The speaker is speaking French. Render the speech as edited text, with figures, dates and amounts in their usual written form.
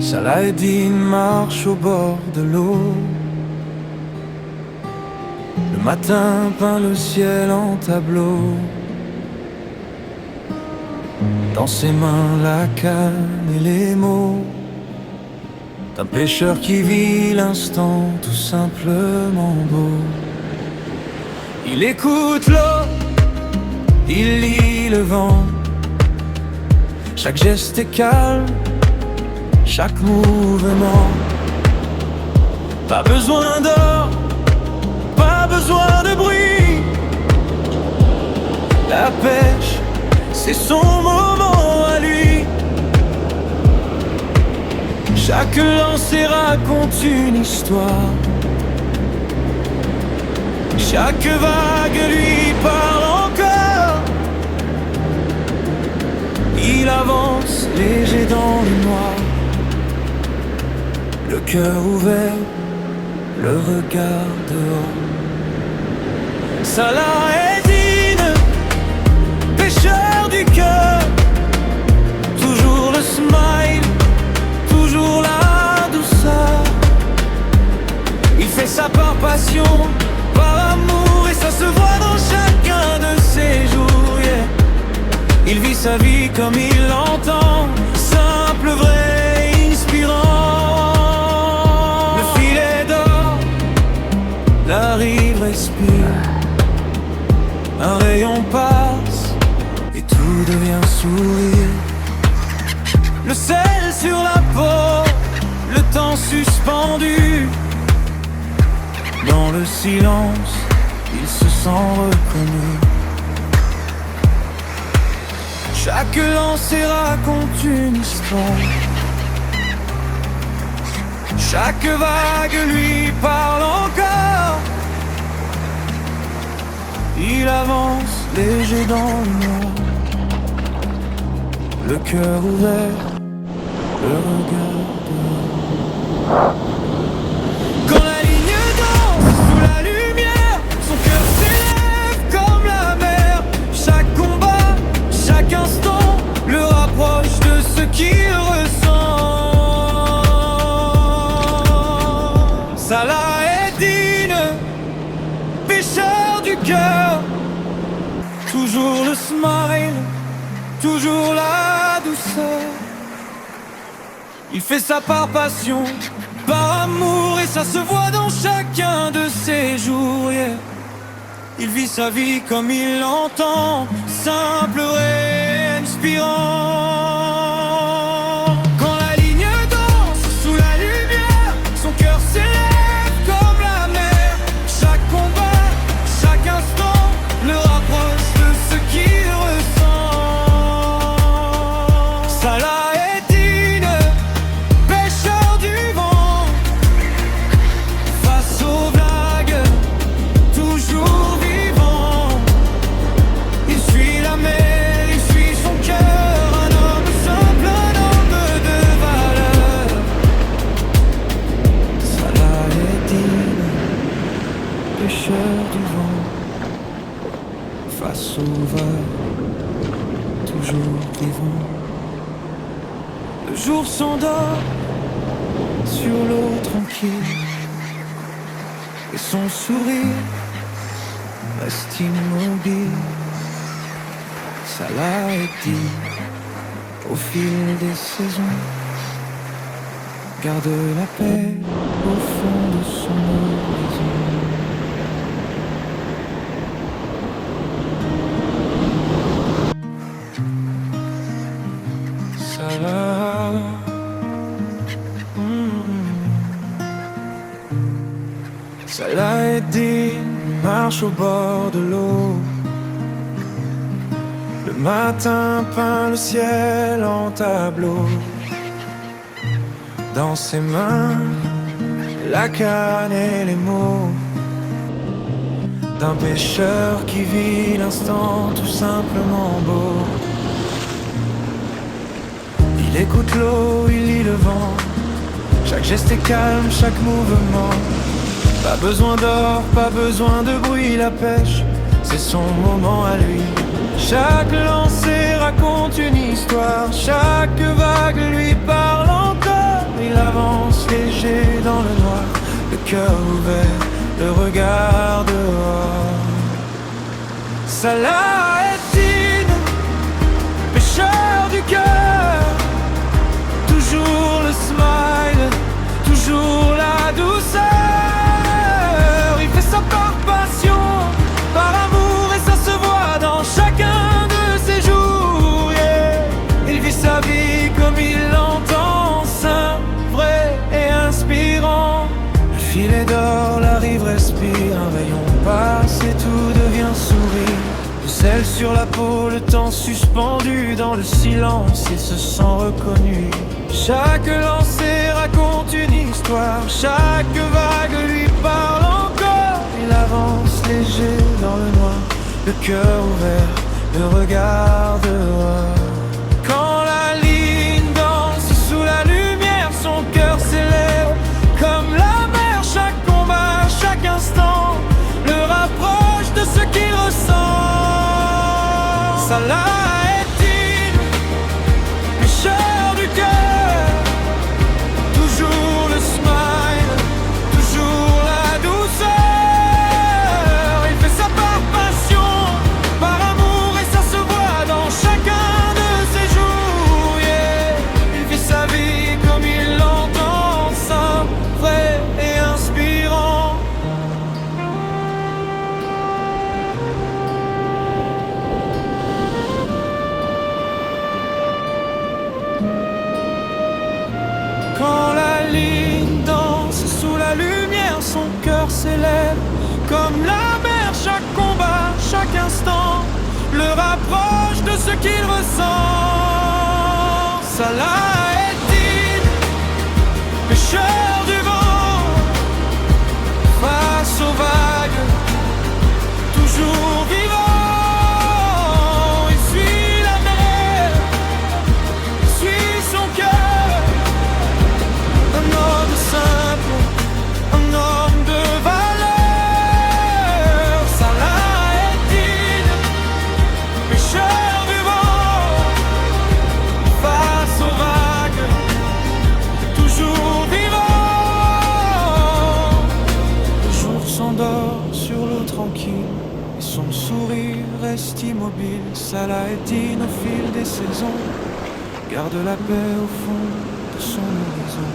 Saladin marche au bord de l'eau. Le matin peint le ciel en tableau. Dans ses mains la canne et les mots d'un pêcheur qui vit l'instant tout simplement beau. Il écoute l'eau, il lit le vent. Chaque geste est calme, chaque mouvement. Pas besoin d'or, pas besoin de bruit. La pêche, c'est son moment à lui. Chaque lancée raconte une histoire. Chaque vague lui parle encore. Il avance léger dans le noir, le cœur ouvert, le regard dehors. Saladin, pêcheur du cœur, toujours le smile, toujours la douceur. Il fait ça par passion, par amour, et ça se voit dans chacun de ses jours, yeah. Il vit sa vie comme il l'entend, simple, vrai, inspirant. Le filet d'or, la rive respire. Un rayon passe et tout devient sourire. Le sel sur la peau, le temps suspendu. Dans le silence, il se sent reconnu. Chaque lancée raconte une histoire. Chaque vague lui parle encore. Il avance léger dans le noir, le cœur ouvert, le regard dehors. Quand la ligne danse sous la lumière, son cœur s'élève comme la mer. Chaque combat, chaque instant le rapproche de ce qu'il ressent. Saladin, pêcheur du cœur, toujours le smile, toujours la douceur. Il fait ça par passion, par amour, et ça se voit dans chacun de ses jours, yeah. Il vit sa vie comme il l'entend, simple, vrai, inspirant. Quand la ligne danse sous la lumière, son cœur s'élève comme la mer. Chaque combat, chaque instant le rapproche de ce qu'il ressent. Saladin, pêcheur du vent, face aux vagues, toujours vivant. Il suit la mer, il suit son cœur, un homme simple, un homme de valeur. Saladin, pêcheur du vent, face aux vagues, toujours vivant. Le jour s'endort sur l'eau tranquille, et son sourire reste immobile. Saladin, au fil des saisons, garde la paix au fond de son horizon. Saladin marche au bord de l'eau. Le matin peint le ciel en tableau. Dans ses mains, la canne et les mots d'un pêcheur qui vit l'instant tout simplement beau. Il écoute l'eau, il lit le vent. Chaque geste est calme, chaque mouvement. Pas besoin d'or, pas besoin de bruit, la pêche, c'est son moment à lui. Chaque lancée raconte une histoire, chaque vague lui parle encore. il avance léger dans le noir, le cœur ouvert, le regard dehors. Salah-Eddin, pêcheur du cœur, toujours le smile, toujours la douceur. Il fait ça par passion, par amour, et ça se voit dans chacun de ses jours, yeah. Il vit sa vie comme il l'entend, simple, vrai et inspirant. Le filet d'or, la rive respire, un rayon passe et tout devient sourire. Le sel sur la peau, le temps suspendu dans le silence, il se sent reconnu. Chaque lancée raconte une histoire, chaque vague lui parle encore. Il avance léger dans le noir, le cœur ouvert, le regard dehors. Quand la ligne danse sous la lumière, son cœur s'élève comme la mer. Chaque combat, chaque instant le rapproche de ce qu'il ressent. Salah-Eddin, pêcheur du cœur, toujours le smile, toujours la douceur. Il fait ça par passion, par amour, et ça se voit dans chacun de ses jours, yeah. Il vit sa vie comme il l'entend, simple, vrai et inspirant. Quand la ligne danse sous la lumière, son cœur s'élève comme la mer. Chaque combat, chaque instant le rapproche de ce qu'il ressent. Salah-Eddin, pêcheur du vent, face aux vagues, toujours vivant. Il suit la mer, suit son cœur. Un homme simple, un homme de valeur. Salah-Eddin, pêcheur du vent, face aux vagues, toujours vivant. Le jour s'endort sur l'eau tranquille, et son sourire reste immobile. Salah-Eddin, au fil des saisons, garde la paix au fond de son horizon.